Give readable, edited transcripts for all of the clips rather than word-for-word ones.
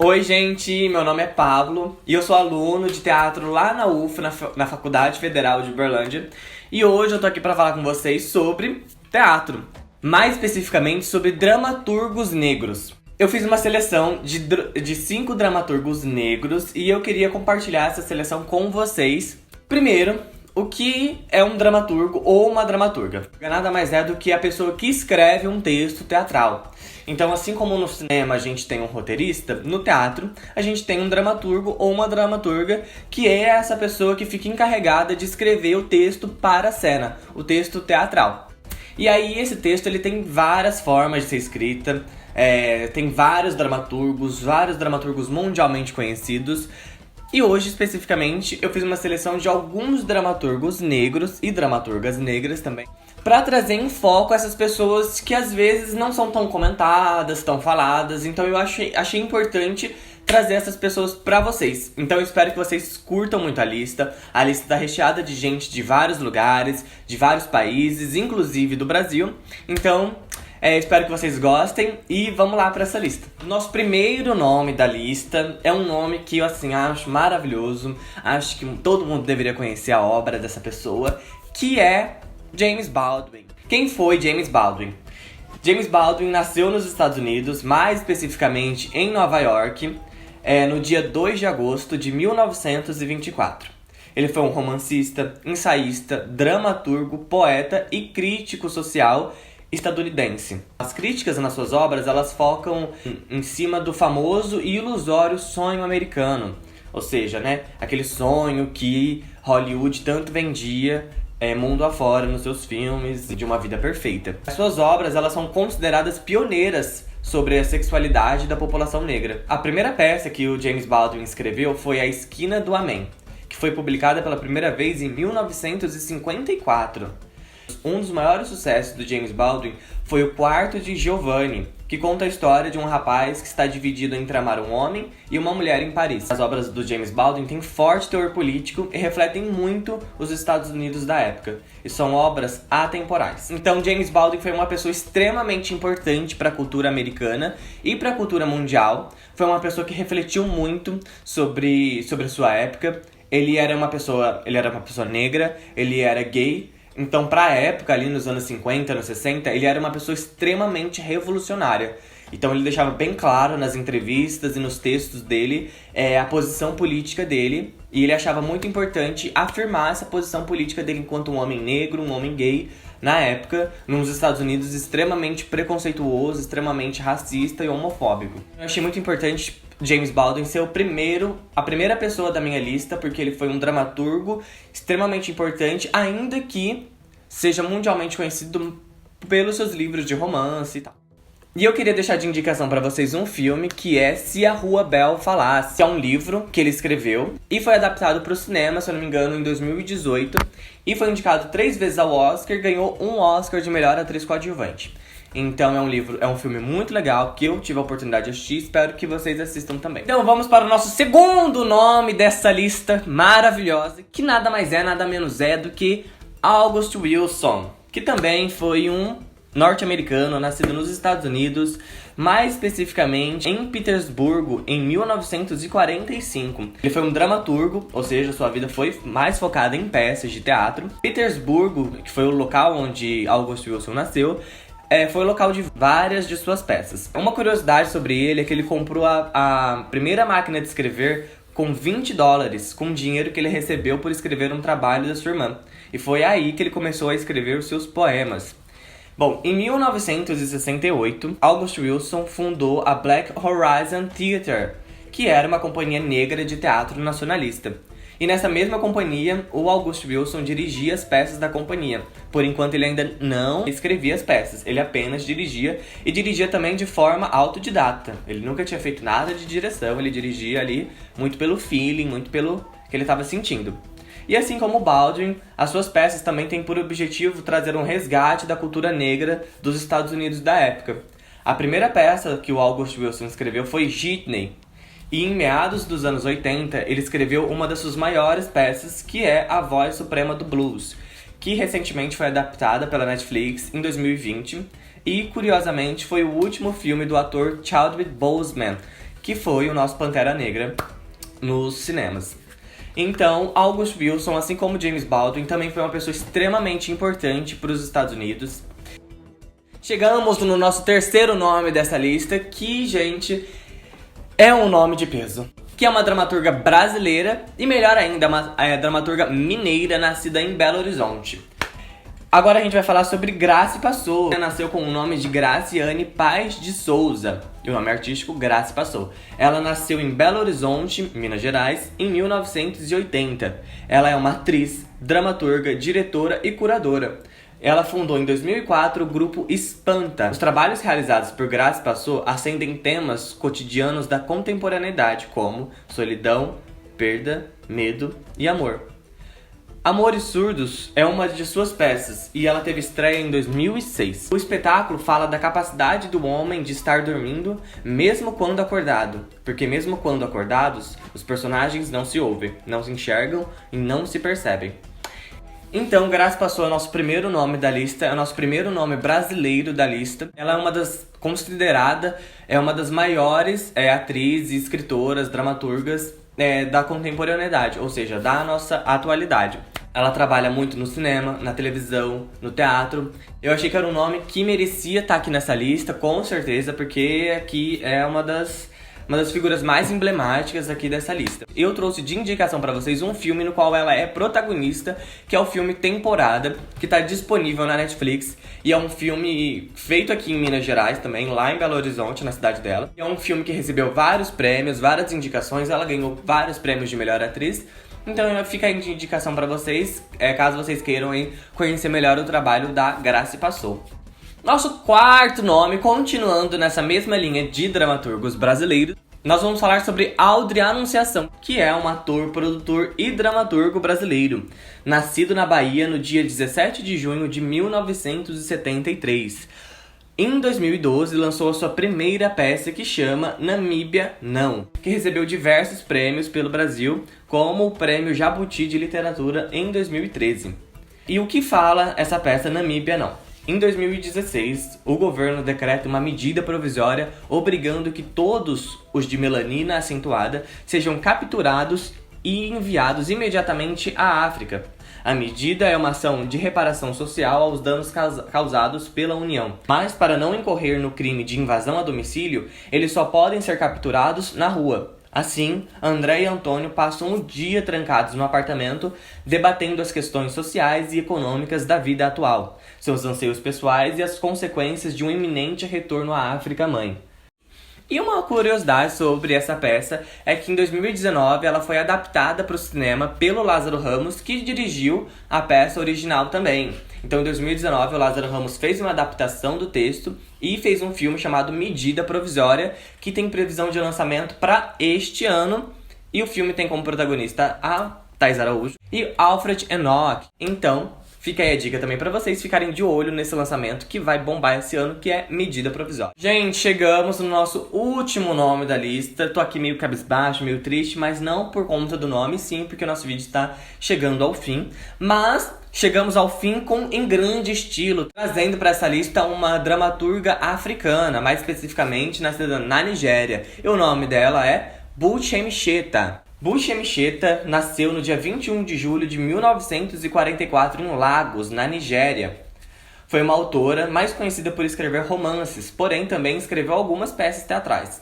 Oi, gente, meu nome é Pablo e eu sou aluno de teatro lá na UF, na Faculdade Federal de Uberlândia. E hoje eu tô aqui pra falar com vocês sobre teatro, mais especificamente sobre dramaturgos negros. Eu fiz uma seleção de 5 dramaturgos negros e eu queria compartilhar essa seleção com vocês. Primeiro, o que é um dramaturgo ou uma dramaturga? Nada mais é do que a pessoa que escreve um texto teatral. Então, assim como no cinema a gente tem um roteirista, no teatro a gente tem um dramaturgo ou uma dramaturga, que é essa pessoa que fica encarregada de escrever o texto para a cena, o texto teatral. E aí esse texto ele tem várias formas de ser escrita, tem vários dramaturgos mundialmente conhecidos. E hoje, especificamente, eu fiz uma seleção de alguns dramaturgos negros e dramaturgas negras também, pra trazer em foco essas pessoas que às vezes não são tão comentadas, tão faladas. Então eu achei importante trazer essas pessoas pra vocês. Então eu espero que vocês curtam muito a lista. A lista tá recheada de gente de vários lugares, de vários países, inclusive do Brasil. Então espero que vocês gostem e vamos lá para essa lista. Nosso primeiro nome da lista é um nome que eu acho maravilhoso. Acho que todo mundo deveria conhecer a obra dessa pessoa, que é James Baldwin. Quem foi James Baldwin? James Baldwin nasceu nos Estados Unidos, mais especificamente em Nova York, no dia 2 de agosto de 1924. Ele foi um romancista, ensaísta, dramaturgo, poeta e crítico social estadunidense. As críticas nas suas obras, elas focam em cima do famoso e ilusório sonho americano. Ou seja, aquele sonho que Hollywood tanto vendia mundo afora nos seus filmes de uma vida perfeita. As suas obras, elas são consideradas pioneiras sobre a sexualidade da população negra. A primeira peça que o James Baldwin escreveu foi A Esquina do Amém, que foi publicada pela primeira vez em 1954. Um dos maiores sucessos do James Baldwin foi O Quarto de Giovanni, que conta a história de um rapaz que está dividido entre amar um homem e uma mulher em Paris. As obras do James Baldwin têm forte teor político e refletem muito os Estados Unidos da época, e são obras atemporais. Então, James Baldwin foi uma pessoa extremamente importante para a cultura americana e para a cultura mundial. Foi uma pessoa que refletiu muito sobre a sua época. Ele era uma pessoa negra, ele era gay. Então, pra época, ali nos anos 50, anos 60, ele era uma pessoa extremamente revolucionária. Então, ele deixava bem claro nas entrevistas e nos textos dele a posição política dele. E ele achava muito importante afirmar essa posição política dele enquanto um homem negro, um homem gay, na época, nos Estados Unidos, extremamente preconceituoso, extremamente racista e homofóbico. Eu achei muito importante James Baldwin ser a primeira pessoa da minha lista, porque ele foi um dramaturgo extremamente importante, ainda que seja mundialmente conhecido pelos seus livros de romance e tal. E eu queria deixar de indicação pra vocês um filme que é Se a Rua Bell Falasse. É um livro que ele escreveu e foi adaptado pro cinema, se eu não me engano, em 2018. E foi indicado 3 vezes ao Oscar e ganhou um Oscar de melhor atriz coadjuvante. Então é um filme muito legal, que eu tive a oportunidade de assistir, espero que vocês assistam também. Então vamos para o nosso segundo nome dessa lista maravilhosa, que nada mais nada menos do que August Wilson, que também foi um norte-americano, nascido nos Estados Unidos, mais especificamente em Petersburgo, em 1945. Ele foi um dramaturgo, ou seja, sua vida foi mais focada em peças de teatro. Petersburgo, que foi o local onde August Wilson nasceu, foi o local de várias de suas peças. Uma curiosidade sobre ele é que ele comprou a primeira máquina de escrever com $20, com dinheiro que ele recebeu por escrever um trabalho da sua irmã. E foi aí que ele começou a escrever os seus poemas. Bom, em 1968, August Wilson fundou a Black Horizon Theatre, que era uma companhia negra de teatro nacionalista. E nessa mesma companhia, o August Wilson dirigia as peças da companhia. Por enquanto, ele ainda não escrevia as peças, ele apenas dirigia, e dirigia também de forma autodidata. Ele nunca tinha feito nada de direção, ele dirigia ali muito pelo feeling, muito pelo que ele estava sentindo. E assim como Baldwin, as suas peças também têm por objetivo trazer um resgate da cultura negra dos Estados Unidos da época. A primeira peça que o August Wilson escreveu foi Jitney. E em meados dos anos 80, ele escreveu uma das suas maiores peças, que é A Voz Suprema do Blues, que recentemente foi adaptada pela Netflix em 2020 e, curiosamente, foi o último filme do ator Chadwick Boseman, que foi o nosso Pantera Negra nos cinemas. Então, August Wilson, assim como James Baldwin, também foi uma pessoa extremamente importante para os Estados Unidos. Chegamos no nosso terceiro nome dessa lista, que, gente, é um nome de peso. Que é uma dramaturga brasileira e, melhor ainda, uma dramaturga mineira nascida em Belo Horizonte. Agora a gente vai falar sobre Grace Passou. Ela nasceu com o nome de Graciane Paz de Souza e o nome artístico Grace Passou. Ela nasceu em Belo Horizonte, Minas Gerais, em 1980. Ela é uma atriz, dramaturga, diretora e curadora. Ela fundou em 2004 o grupo Espanta. Os trabalhos realizados por Grace Passou acendem temas cotidianos da contemporaneidade, como solidão, perda, medo e amor. Amores Surdos é uma de suas peças e ela teve estreia em 2006. O espetáculo fala da capacidade do homem de estar dormindo mesmo quando acordado, porque mesmo quando acordados, os personagens não se ouvem, não se enxergam e não se percebem. Então, Grace Passou é o nosso primeiro nome da lista, é o nosso primeiro nome brasileiro da lista. Ela é considerada uma das maiores atrizes, escritoras, dramaturgas da contemporaneidade, ou seja, da nossa atualidade. Ela trabalha muito no cinema, na televisão, no teatro. Eu achei que era um nome que merecia estar aqui nessa lista, com certeza, porque aqui é uma das figuras mais emblemáticas aqui dessa lista. Eu trouxe de indicação pra vocês um filme no qual ela é protagonista, que é o filme Temporada, que tá disponível na Netflix. E é um filme feito aqui em Minas Gerais também, lá em Belo Horizonte, na cidade dela. É um filme que recebeu vários prêmios, várias indicações. Ela ganhou vários prêmios de melhor atriz. Então fica aí de indicação pra vocês, caso vocês queiram conhecer melhor o trabalho da Grace Passou. Nosso quarto nome, continuando nessa mesma linha de dramaturgos brasileiros, nós vamos falar sobre Aldri Anunciação, que é um ator, produtor e dramaturgo brasileiro, nascido na Bahia no dia 17 de junho de 1973. Em 2012, lançou a sua primeira peça, que chama Namíbia Não, que recebeu diversos prêmios pelo Brasil, como o Prêmio Jabuti de Literatura em 2013. E o que fala essa peça Namíbia Não? Em 2016, o governo decreta uma medida provisória obrigando que todos os de melanina acentuada sejam capturados e enviados imediatamente à África. A medida é uma ação de reparação social aos danos causados pela União. Mas, para não incorrer no crime de invasão a domicílio, eles só podem ser capturados na rua. Assim, André e Antônio passam o dia trancados no apartamento, debatendo as questões sociais e econômicas da vida atual, seus anseios pessoais e as consequências de um iminente retorno à África-mãe. E uma curiosidade sobre essa peça é que em 2019 ela foi adaptada para o cinema pelo Lázaro Ramos, que dirigiu a peça original também. Então em 2019 o Lázaro Ramos fez uma adaptação do texto e fez um filme chamado Medida Provisória, que tem previsão de lançamento para este ano. E o filme tem como protagonista a Thais Araújo e Alfred Enoch. Então, fica aí a dica também pra vocês ficarem de olho nesse lançamento que vai bombar esse ano, que é Medida Provisória. Gente, chegamos no nosso último nome da lista. Tô aqui meio cabisbaixo, meio triste, mas não por conta do nome, sim, porque o nosso vídeo está chegando ao fim. Mas chegamos ao fim em grande estilo, trazendo para essa lista uma dramaturga africana, mais especificamente nascida na Nigéria. E o nome dela é Buchi Emecheta. Buchi Emecheta nasceu no dia 21 de julho de 1944 em Lagos, na Nigéria. Foi uma autora mais conhecida por escrever romances, porém também escreveu algumas peças teatrais.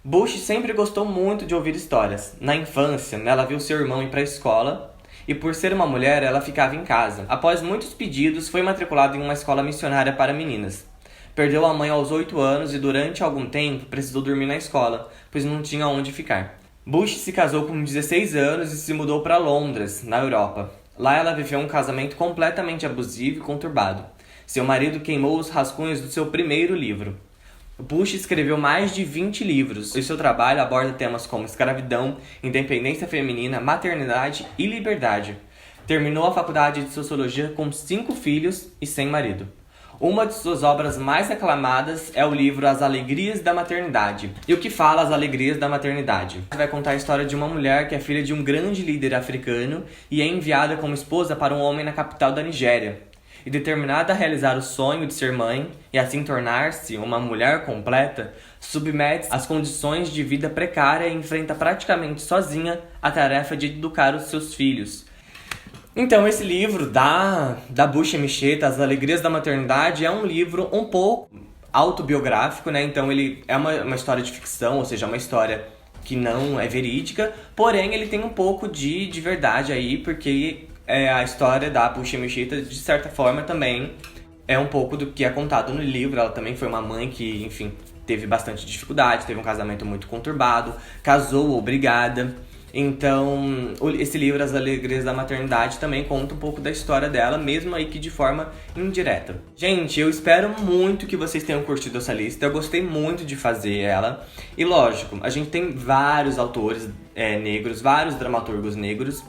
Buchi sempre gostou muito de ouvir histórias. Na infância, ela viu seu irmão ir para a escola e, por ser uma mulher, ela ficava em casa. Após muitos pedidos, foi matriculada em uma escola missionária para meninas. Perdeu a mãe aos 8 anos e durante algum tempo precisou dormir na escola, pois não tinha onde ficar. Buchi se casou com 16 anos e se mudou para Londres, na Europa. Lá ela viveu um casamento completamente abusivo e conturbado. Seu marido queimou os rascunhos do seu primeiro livro. Buchi escreveu mais de 20 livros e seu trabalho aborda temas como escravidão, independência feminina, maternidade e liberdade. Terminou a faculdade de Sociologia com 5 filhos e sem marido. Uma de suas obras mais aclamadas é o livro As Alegrias da Maternidade. E o que fala As Alegrias da Maternidade? Vai contar a história de uma mulher que é filha de um grande líder africano e é enviada como esposa para um homem na capital da Nigéria. e determinada a realizar o sonho de ser mãe e assim tornar-se uma mulher completa, submete-se às condições de vida precária e enfrenta praticamente sozinha a tarefa de educar os seus filhos. Então esse livro da Bucha Mixeta, As Alegrias da Maternidade, é um livro um pouco autobiográfico, né? Então ele é uma história de ficção, ou seja, uma história que não é verídica, porém ele tem um pouco de verdade aí, porque a história da Bucha Mixeta, de certa forma, também é um pouco do que é contado no livro. Ela também foi uma mãe que, enfim, teve bastante dificuldade, teve um casamento muito conturbado, casou obrigada. Então, esse livro, As Alegrias da Maternidade, também conta um pouco da história dela, mesmo aí que de forma indireta. Gente, eu espero muito que vocês tenham curtido essa lista, eu gostei muito de fazer ela. E lógico, a gente tem vários autores negros, vários dramaturgos negros,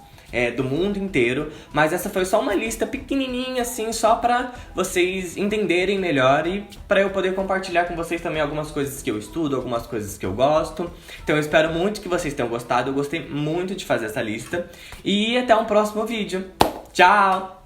do mundo inteiro, mas essa foi só uma lista pequenininha, assim, só pra vocês entenderem melhor e pra eu poder compartilhar com vocês também algumas coisas que eu estudo, algumas coisas que eu gosto. Então eu espero muito que vocês tenham gostado, eu gostei muito de fazer essa lista e até um próximo vídeo. Tchau!